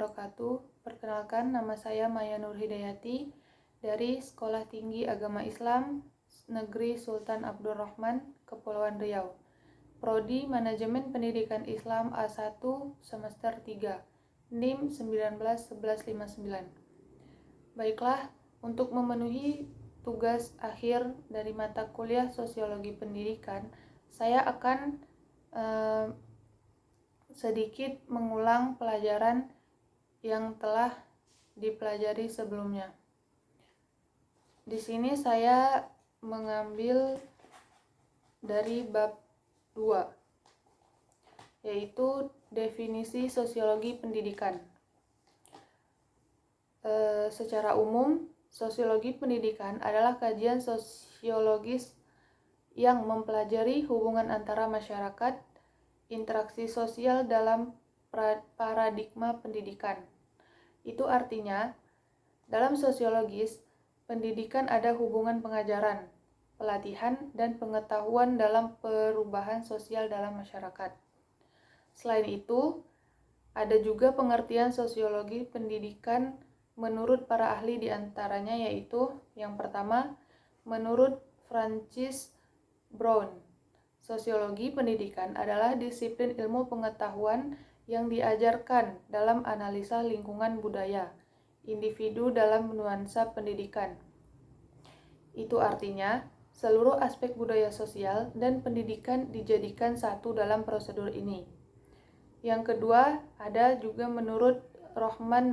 wabarakatuh. Perkenalkan, nama saya Maya Nur Hidayati dari Sekolah Tinggi Agama Islam Negeri Sultan Abdurrahman, Kepulauan Riau. Prodi Manajemen Pendidikan Islam A1 semester 3, NIM 191159. Baiklah, untuk memenuhi tugas akhir dari mata kuliah Sosiologi Pendidikan, saya akan sedikit mengulang pelajaran yang telah dipelajari sebelumnya. Di sini saya mengambil dari bab 2, yaitu definisi sosiologi pendidikan. Secara umum, sosiologi pendidikan adalah kajian sosiologis yang mempelajari hubungan antara masyarakat, interaksi sosial dalam paradigma pendidikan. Itu artinya, dalam sosiologis, pendidikan ada hubungan pengajaran, pelatihan, dan pengetahuan dalam perubahan sosial dalam masyarakat. Selain itu, ada juga pengertian sosiologi pendidikan menurut para ahli diantaranya yaitu yang pertama, menurut Francis Brown, sosiologi pendidikan adalah disiplin ilmu pengetahuan yang diajarkan dalam analisa lingkungan budaya, individu dalam nuansa pendidikan. Itu artinya, seluruh aspek budaya sosial dan pendidikan dijadikan satu dalam prosedur ini. Yang kedua, ada juga menurut Rohman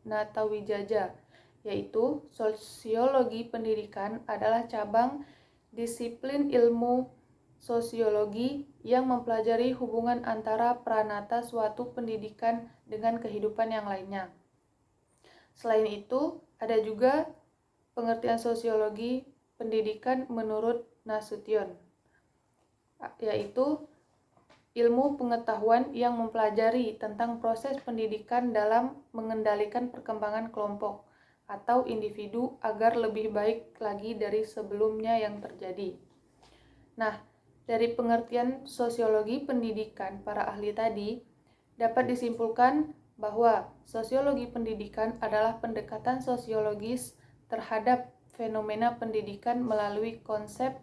Natawijaja, yaitu sosiologi pendidikan adalah cabang disiplin ilmu sosiologi yang mempelajari hubungan antara pranata suatu pendidikan dengan kehidupan yang lainnya. Selain itu, ada juga pengertian sosiologi pendidikan menurut Nasution, yaitu ilmu pengetahuan yang mempelajari tentang proses pendidikan dalam mengendalikan perkembangan kelompok atau individu agar lebih baik lagi dari sebelumnya yang terjadi. Nah, dari pengertian sosiologi pendidikan para ahli tadi, dapat disimpulkan bahwa sosiologi pendidikan adalah pendekatan sosiologis terhadap fenomena pendidikan melalui konsep,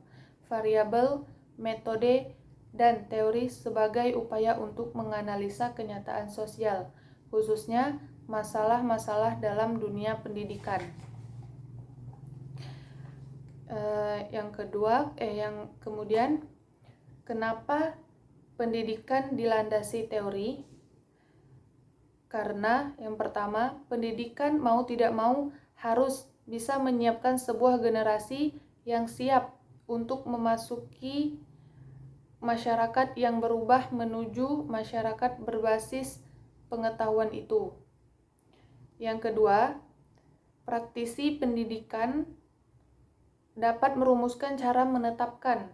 variabel, metode, dan teori sebagai upaya untuk menganalisa kenyataan sosial, khususnya masalah-masalah dalam dunia pendidikan. Yang kemudian, kenapa pendidikan dilandasi teori? Karena yang pertama, pendidikan mau tidak mau harus bisa menyiapkan sebuah generasi yang siap untuk memasuki masyarakat yang berubah menuju masyarakat berbasis pengetahuan itu. Yang kedua, praktisi pendidikan dapat merumuskan cara menetapkan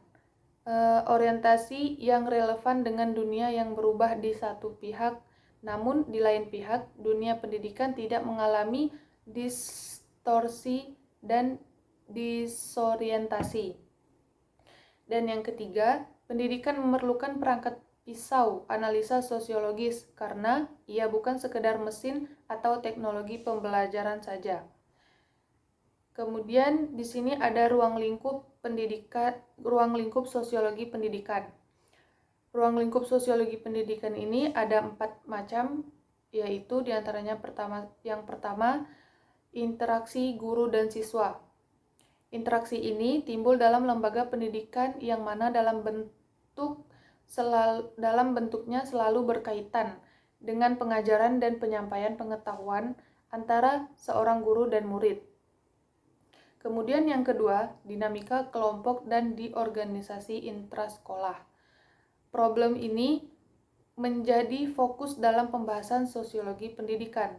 orientasi yang relevan dengan dunia yang berubah di satu pihak, namun di lain pihak dunia pendidikan tidak mengalami distorsi dan disorientasi. Dan yang ketiga, pendidikan memerlukan perangkat pisau analisa sosiologis karena ia bukan sekedar mesin atau teknologi pembelajaran saja. Kemudian di sini ada ruang lingkup sosiologi pendidikan. Ruang lingkup sosiologi pendidikan ini ada 4 macam, yaitu diantaranya yang pertama interaksi guru dan siswa. Interaksi ini timbul dalam lembaga pendidikan yang mana dalam bentuknya selalu berkaitan dengan pengajaran dan penyampaian pengetahuan antara seorang guru dan murid. Kemudian yang kedua, dinamika kelompok dan di organisasi intrasekolah. Problem ini menjadi fokus dalam pembahasan sosiologi pendidikan.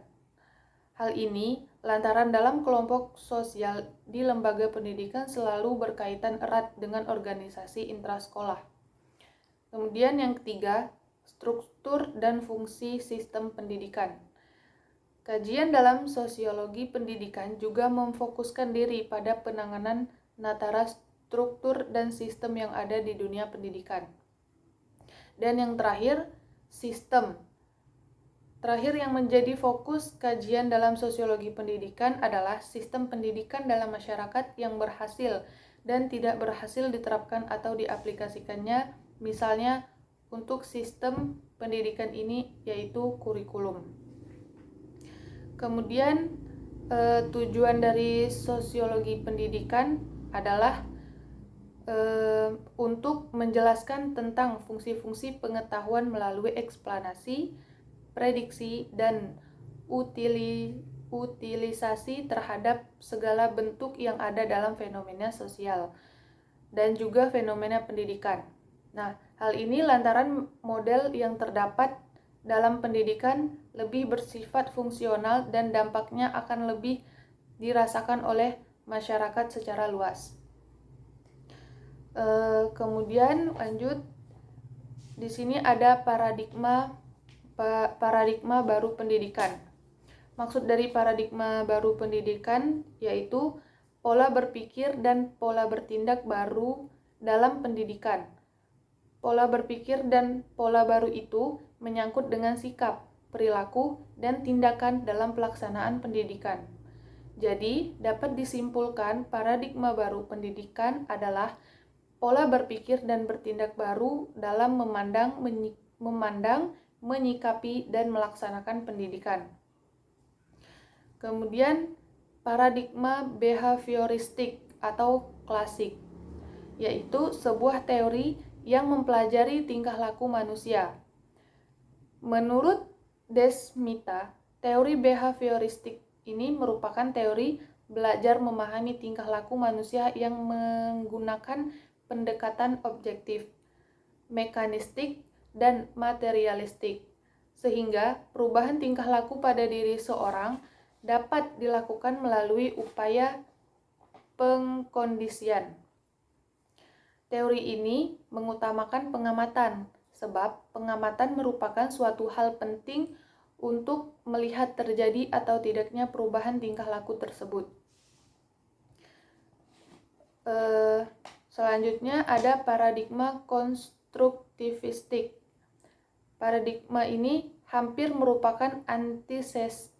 Hal ini lantaran dalam kelompok sosial di lembaga pendidikan selalu berkaitan erat dengan organisasi intrasekolah. Kemudian yang ketiga, struktur dan fungsi sistem pendidikan. Kajian dalam sosiologi pendidikan juga memfokuskan diri pada penanganan natara struktur dan sistem yang ada di dunia pendidikan. Dan yang terakhir, sistem. Terakhir, yang menjadi fokus kajian dalam sosiologi pendidikan adalah sistem pendidikan dalam masyarakat yang berhasil dan tidak berhasil diterapkan atau diaplikasikannya, misalnya untuk sistem pendidikan ini yaitu kurikulum. Kemudian tujuan dari sosiologi pendidikan adalah untuk menjelaskan tentang fungsi-fungsi pengetahuan melalui eksplanasi, prediksi, dan utilisasi terhadap segala bentuk yang ada dalam fenomena sosial dan juga fenomena pendidikan. Nah, hal ini lantaran model yang terdapat dalam pendidikan lebih bersifat fungsional dan dampaknya akan lebih dirasakan oleh masyarakat secara luas. Kemudian lanjut, di sini ada paradigma baru pendidikan. Maksud dari paradigma baru pendidikan yaitu pola berpikir dan pola bertindak baru dalam pendidikan. Pola berpikir dan pola baru itu menyangkut dengan sikap, perilaku, dan tindakan dalam pelaksanaan pendidikan. Jadi, dapat disimpulkan paradigma baru pendidikan adalah pola berpikir dan bertindak baru dalam memandang, menyikapi, dan melaksanakan pendidikan. Kemudian, paradigma behavioristik atau klasik, yaitu sebuah teori yang mempelajari tingkah laku manusia. Menurut Desmita, teori behavioristik ini merupakan teori belajar memahami tingkah laku manusia yang menggunakan pendekatan objektif, mekanistik, dan materialistik, sehingga perubahan tingkah laku pada diri seorang dapat dilakukan melalui upaya pengkondisian. Teori ini mengutamakan pengamatan, sebab pengamatan merupakan suatu hal penting untuk melihat terjadi atau tidaknya perubahan tingkah laku tersebut. Selanjutnya ada paradigma konstruktivistik. Paradigma ini hampir merupakan antitesis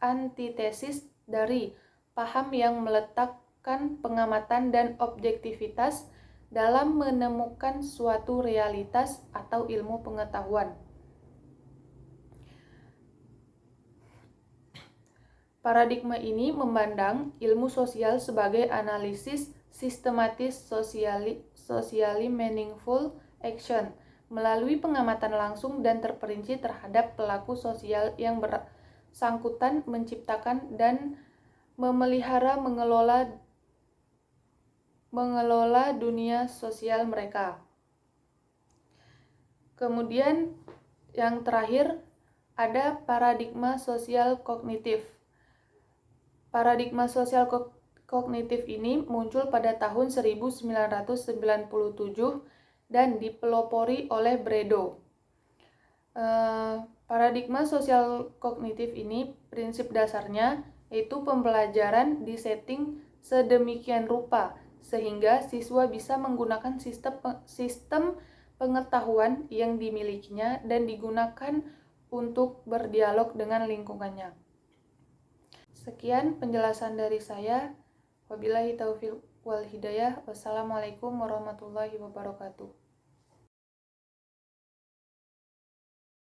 dari paham yang meletakkan pengamatan dan objektivitas dalam menemukan suatu realitas atau ilmu pengetahuan. Paradigma ini memandang ilmu sosial sebagai analisis sistematis socially meaningful action melalui pengamatan langsung dan terperinci terhadap pelaku sosial yang bersangkutan menciptakan dan memelihara mengelola dunia sosial mereka. Kemudian yang terakhir ada paradigma sosial kognitif. Paradigma sosial kognitif ini muncul pada tahun 1997 dan dipelopori oleh Bredow. Paradigma sosial kognitif ini prinsip dasarnya yaitu pembelajaran disetting sedemikian rupa sehingga siswa bisa menggunakan sistem pengetahuan yang dimilikinya dan digunakan untuk berdialog dengan lingkungannya. Sekian penjelasan dari saya. Wabillahi taufiq wal hidayah. Wassalamualaikum warahmatullahi wabarakatuh.